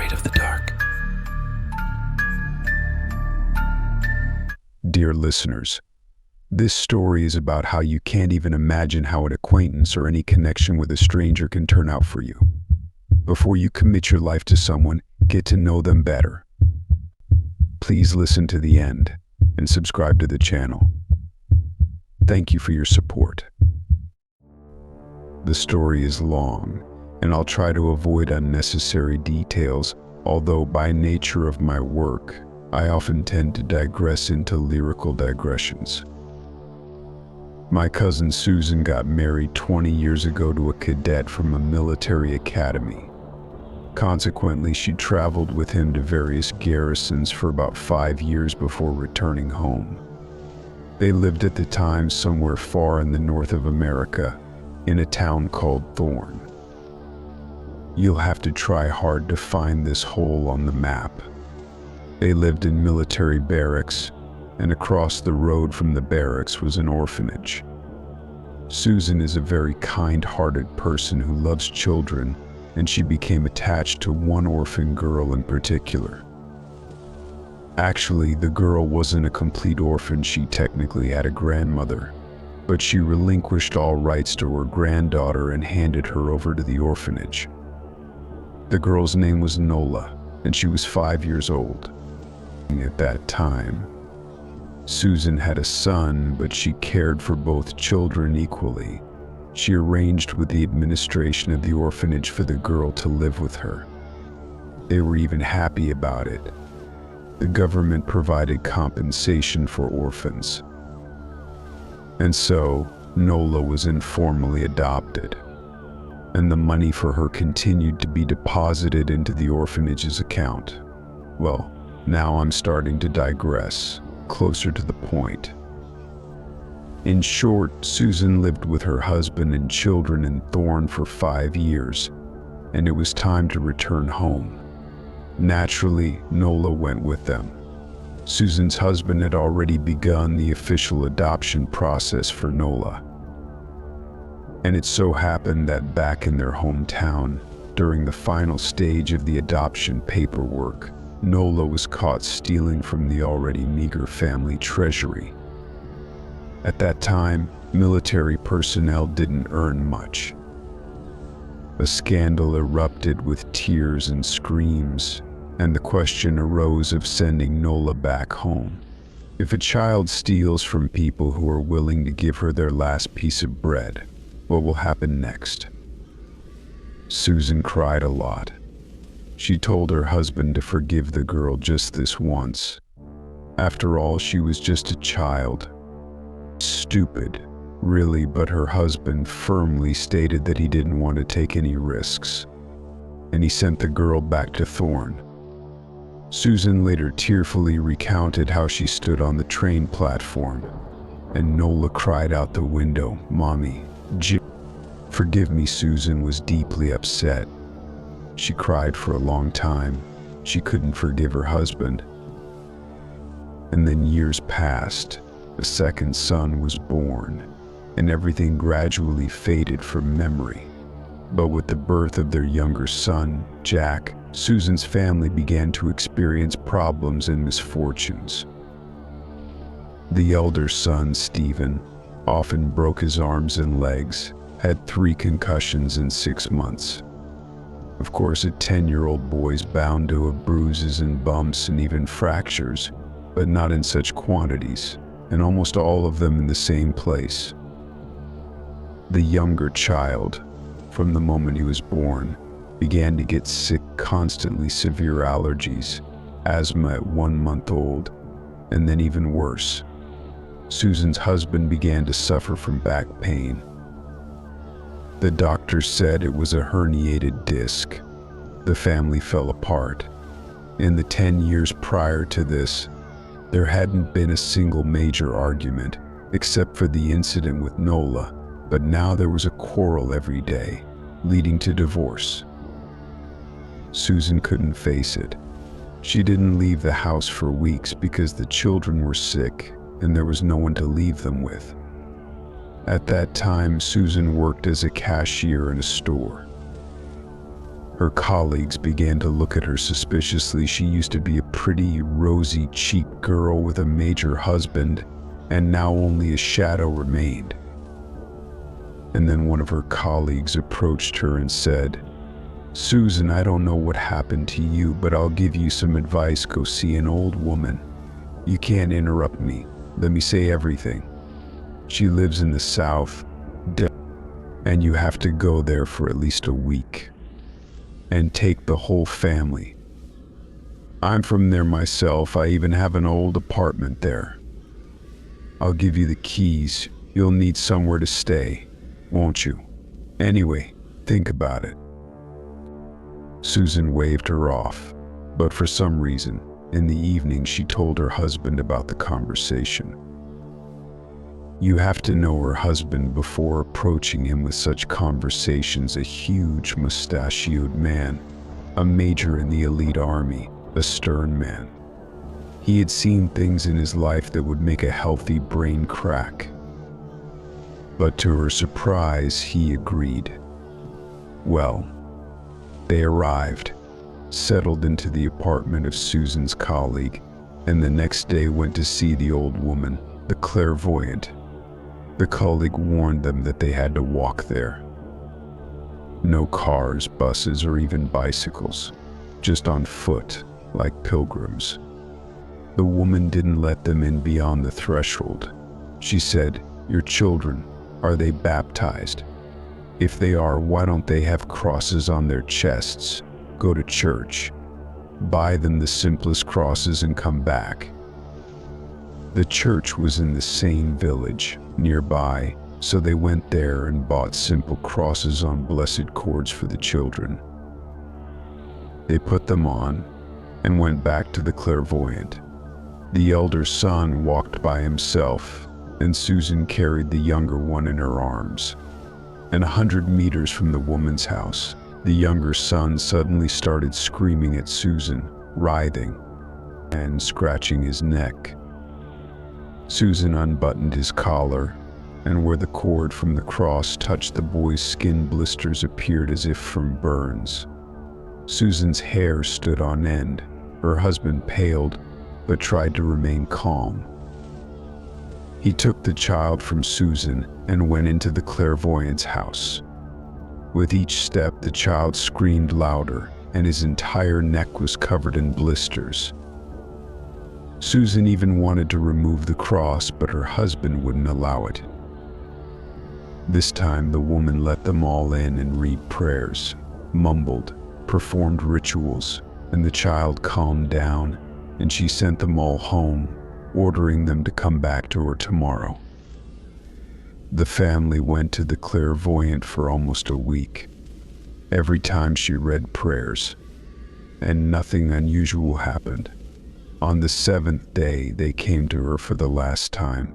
afraid of the dark. Dear listeners, this story is about how you can't even imagine how an acquaintance or any connection with a stranger can turn out for you. Before you commit your life to someone, get to know them better. Please listen to the end and subscribe to the channel. Thank you for your support. The story is long, and I'll try to avoid unnecessary details, although by nature of my work, I often tend to digress into lyrical digressions. My cousin Susan got married 20 years ago to a cadet from a military academy. Consequently, she traveled with him to various garrisons for about 5 years before returning home. They lived at the time somewhere far in the north of America, in a town called Thorn. You'll have to try hard to find this hole on the map. They lived in military barracks, and across the road from the barracks was an orphanage. Susan is a very kind-hearted person who loves children, and she became attached to one orphan girl in particular. Actually, the girl wasn't a complete orphan. She technically had a grandmother, but she relinquished all rights to her granddaughter and handed her over to the orphanage. The girl's name was Nola, and she was 5 years old. At that time, Susan had a son, but she cared for both children equally. She arranged with the administration of the orphanage for the girl to live with her. They were even happy about it. The government provided compensation for orphans. And so, Nola was informally adopted, and the money for her continued to be deposited into the orphanage's account. Well, now I'm starting to digress, closer to the point. In short, Susan lived with her husband and children in Thorn for 5 years, and it was time to return home. Naturally, Nola went with them. Susan's husband had already begun the official adoption process for Nola. And it so happened that back in their hometown, during the final stage of the adoption paperwork, Nola was caught stealing from the already meager family treasury. At that time, military personnel didn't earn much. A scandal erupted with tears and screams, and the question arose of sending Nola back home. If a child steals from people who are willing to give her their last piece of bread, what will happen next? Susan cried a lot. She told her husband to forgive the girl just this once. After all, she was just a child. Stupid, really, but her husband firmly stated that he didn't want to take any risks, and he sent the girl back to Thorn. Susan later tearfully recounted how she stood on the train platform, and Nola cried out the window, "Mommy, forgive me." Susan was deeply upset. She cried for a long time. She couldn't forgive her husband. And then years passed. A second son was born, and everything gradually faded from memory. But with the birth of their younger son, Jack, Susan's family began to experience problems and misfortunes. The elder son, Stephen, often broke his arms and legs, had 3 concussions in 6 months. Of course, a 10-year-old boy's bound to have bruises and bumps and even fractures, but not in such quantities, and almost all of them in the same place. The younger child, from the moment he was born, began to get sick constantly, severe allergies, asthma at 1 month old, and then even worse. Susan's husband began to suffer from back pain. The doctor said it was a herniated disc. The family fell apart. In the 10 years prior to this, there hadn't been a single major argument, except for the incident with Nola, but now there was a quarrel every day, leading to divorce. Susan couldn't face it. She didn't leave the house for weeks because the children were sick and there was no one to leave them with. At that time, Susan worked as a cashier in a store. Her colleagues began to look at her suspiciously. She used to be a pretty, rosy-cheeked girl with a major husband, and now only a shadow remained. And then one of her colleagues approached her and said, "Susan, I don't know what happened to you, but I'll give you some advice. Go see an old woman. You can't interrupt me. Let me say everything. She lives in the south, and you have to go there for at least a week. And take the whole family. I'm from there myself. I even have an old apartment there. I'll give you the keys. You'll need somewhere to stay, won't you? Anyway, think about it." Susan waved her off, but for some reason, in the evening she told her husband about the conversation. You have to know her husband before approaching him with such conversations. A huge mustachioed man, a major in the elite army, a stern man. He had seen things in his life that would make a healthy brain crack. But to her surprise, he agreed. Well, they arrived, settled into the apartment of Susan's colleague, and the next day went to see the old woman, the clairvoyant. The colleague warned them that they had to walk there. No cars, buses, or even bicycles, just on foot, like pilgrims. The woman didn't let them in beyond the threshold. She said, "Your children, are they baptized? If they are, why don't they have crosses on their chests? Go to church. Buy them the simplest crosses and come back." The church was in the same village nearby, so they went there and bought simple crosses on blessed cords for the children. They put them on and went back to the clairvoyant. The elder son walked by himself, and Susan carried the younger one in her arms. And 100 meters from the woman's house, the younger son suddenly started screaming at Susan, writhing and scratching his neck. Susan unbuttoned his collar, and where the cord from the cross touched the boy's skin, blisters appeared as if from burns. Susan's hair stood on end. Her husband paled, but tried to remain calm. He took the child from Susan and went into the clairvoyant's house. With each step, the child screamed louder, and his entire neck was covered in blisters. Susan even wanted to remove the cross, but her husband wouldn't allow it. This time, the woman let them all in and read prayers, mumbled, performed rituals, and the child calmed down, and she sent them all home, ordering them to come back to her tomorrow. The family went to the clairvoyant for almost a week. Every time she read prayers, and nothing unusual happened. On the 7th day, they came to her for the last time.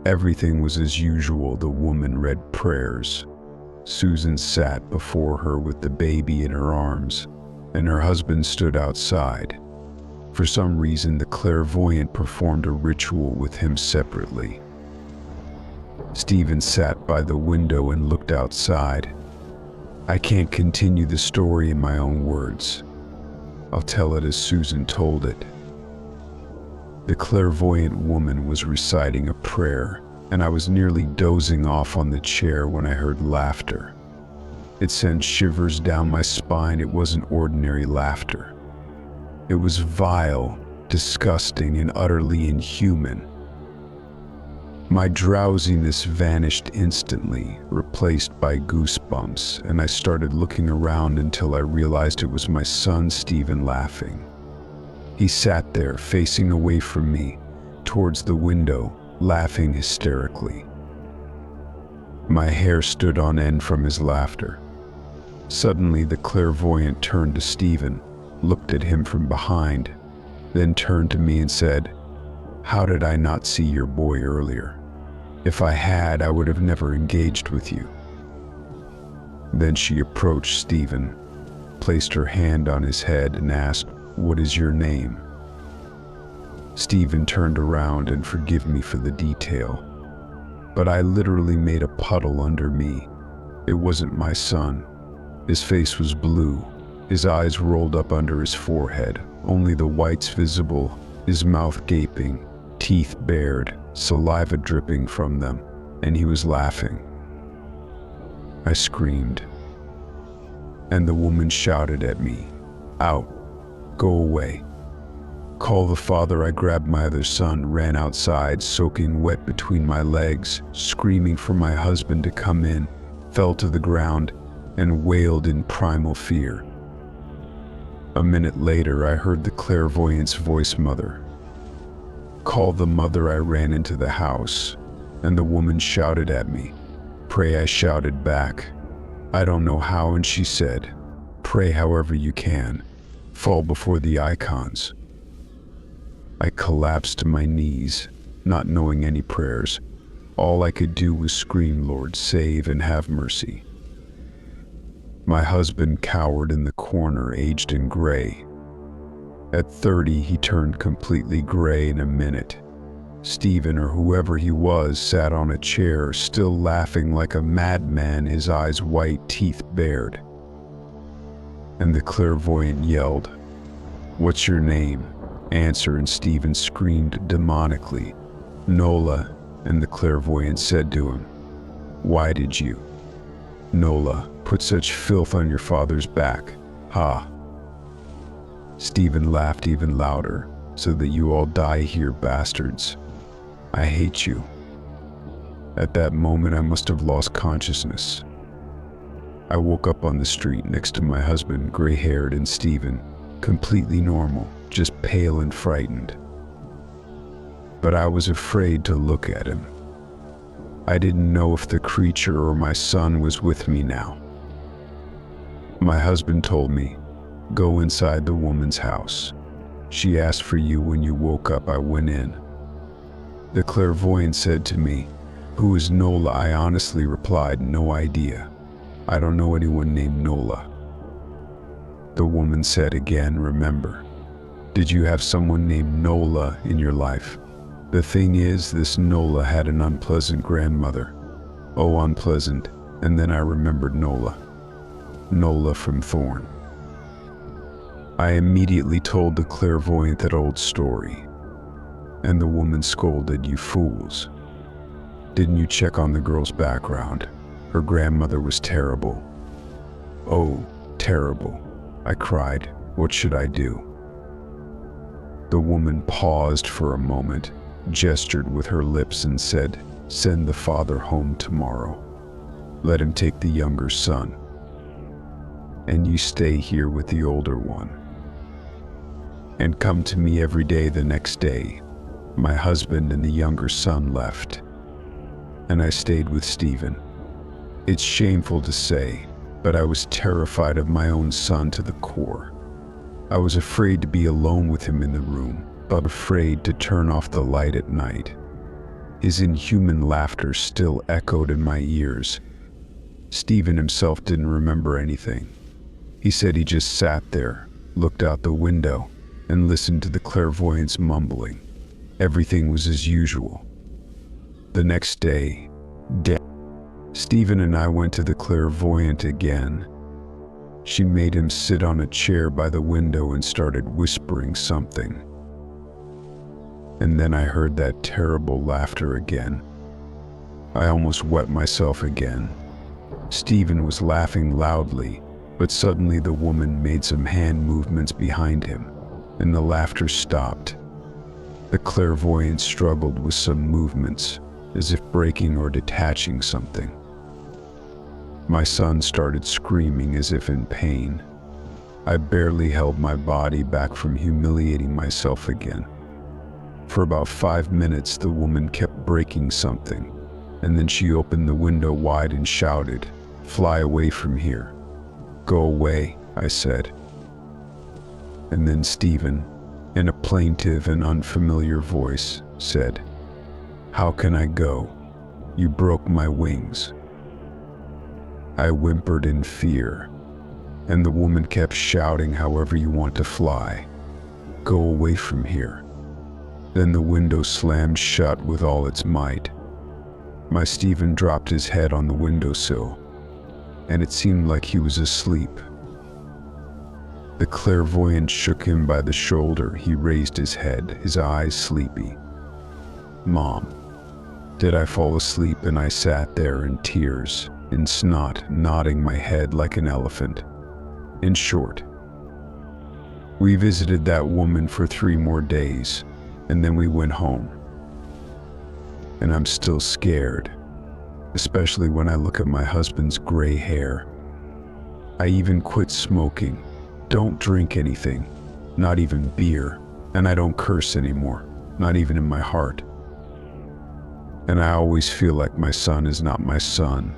Everything was as usual. The woman read prayers. Susan sat before her with the baby in her arms, and her husband stood outside. For some reason, the clairvoyant performed a ritual with him separately. Stephen sat by the window and looked outside. I can't continue the story in my own words. I'll tell it as Susan told it. The clairvoyant woman was reciting a prayer, and I was nearly dozing off on the chair when I heard laughter. It sent shivers down my spine. It wasn't ordinary laughter. It was vile, disgusting, and utterly inhuman. My drowsiness vanished instantly, replaced by goosebumps, and I started looking around until I realized it was my son Stephen laughing. He sat there, facing away from me, towards the window, laughing hysterically. My hair stood on end from his laughter. Suddenly, the clairvoyant turned to Stephen, looked at him from behind, then turned to me and said, "How did I not see your boy earlier? If I had, I would have never engaged with you." Then she approached Stephen, placed her hand on his head and asked, "What is your name?" Stephen turned around, and forgive me for the detail, but I literally made a puddle under me. It wasn't my son. His face was blue, his eyes rolled up under his forehead, only the whites visible, his mouth gaping, teeth bared, saliva dripping from them, and he was laughing. I screamed, and the woman shouted at me, "Out! Go away! Call the father." I grabbed my other son, ran outside, soaking wet between my legs, screaming for my husband to come in, fell to the ground, and wailed in primal fear. A minute later, I heard the clairvoyant's voice, "Mother." Call the mother. I ran into the house, and the woman shouted at me, "Pray." I shouted back, "I don't know how," and she said, "Pray however you can. Fall before the icons." I collapsed to my knees, not knowing any prayers. All I could do was scream, "Lord, save and have mercy." My husband cowered in the corner, aged and gray. At 30, he turned completely gray in a minute. Stephen, or whoever he was, sat on a chair, still laughing like a madman, his eyes white, teeth bared. And the clairvoyant yelled, "What's your name? Answer." And Stephen screamed demonically, "Nola." And the clairvoyant said to him, "Why did you, Nola, put such filth on your father's back? Ha!" Stephen laughed even louder, "So that you all die here, bastards. I hate you." At that moment, I must have lost consciousness. I woke up on the street next to my husband, gray-haired, and Stephen, completely normal, just pale and frightened. But I was afraid to look at him. I didn't know if the creature or my son was with me now. My husband told me, "Go inside the woman's house. She asked for you when you woke up." I went in. The clairvoyant said to me, "Who is Nola?" I honestly replied, "No idea. I don't know anyone named Nola." The woman said again, "Remember, did you have someone named Nola in your life? The thing is, this Nola had an unpleasant grandmother." Oh, unpleasant. And then I remembered Nola. Nola from Thorn. I immediately told the clairvoyant that old story. And the woman scolded, "You fools. Didn't you check on the girl's background? Her grandmother was terrible." "Oh, terrible," I cried. "What should I do?" The woman paused for a moment, gestured with her lips, and said, "Send the father home tomorrow. Let him take the younger son. And you stay here with the older one. And come to me every day." The next day, my husband and the younger son left, and I stayed with Stephen. It's shameful to say, but I was terrified of my own son to the core. I was afraid to be alone with him in the room, but afraid to turn off the light at night. His inhuman laughter still echoed in my ears. Stephen himself didn't remember anything. He said he just sat there, looked out the window, and listened to the clairvoyant's mumbling. Everything was as usual. The next day, Stephen and I went to the clairvoyant again. She made him sit on a chair by the window and started whispering something. And then I heard that terrible laughter again. I almost wet myself again. Stephen was laughing loudly, but suddenly the woman made some hand movements behind him, and the laughter stopped. The clairvoyant struggled with some movements, as if breaking or detaching something. My son started screaming as if in pain. I barely held my body back from humiliating myself again. For about 5 minutes, the woman kept breaking something, and then she opened the window wide and shouted, "Fly away from here." "Go away," I said. And then Stephen, in a plaintive and unfamiliar voice, said, "How can I go? You broke my wings." I whimpered in fear, and the woman kept shouting, "However you want to fly. Go away from here." Then the window slammed shut with all its might. My Stephen dropped his head on the windowsill. and it seemed like he was asleep. The clairvoyant shook him by the shoulder. He raised his head, his eyes sleepy. "Mom." Did I fall asleep? And I sat there in tears, in snot, nodding my head like an elephant. In short, we visited that woman for 3 more days, and then we went home. And I'm still scared, especially when I look at my husband's gray hair. I even quit smoking, don't drink anything, not even beer, and I don't curse anymore, not even in my heart. And I always feel like my son is not my son.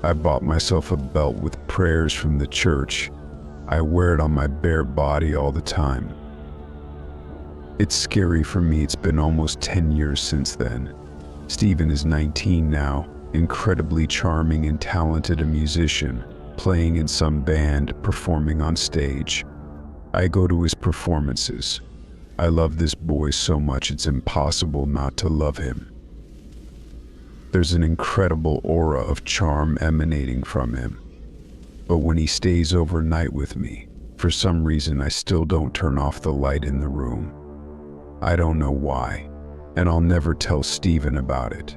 I bought myself a belt with prayers from the church. I wear it on my bare body all the time. It's scary for me. It's been almost 10 years since then. Steven is 19 now, incredibly charming and talented, a musician, playing in some band, performing on stage. I go to his performances. I love this boy so much it's impossible not to love him. There's an incredible aura of charm emanating from him. But when he stays overnight with me, for some reason I still don't turn off the light in the room. I don't know why, and I'll never tell Steven about it.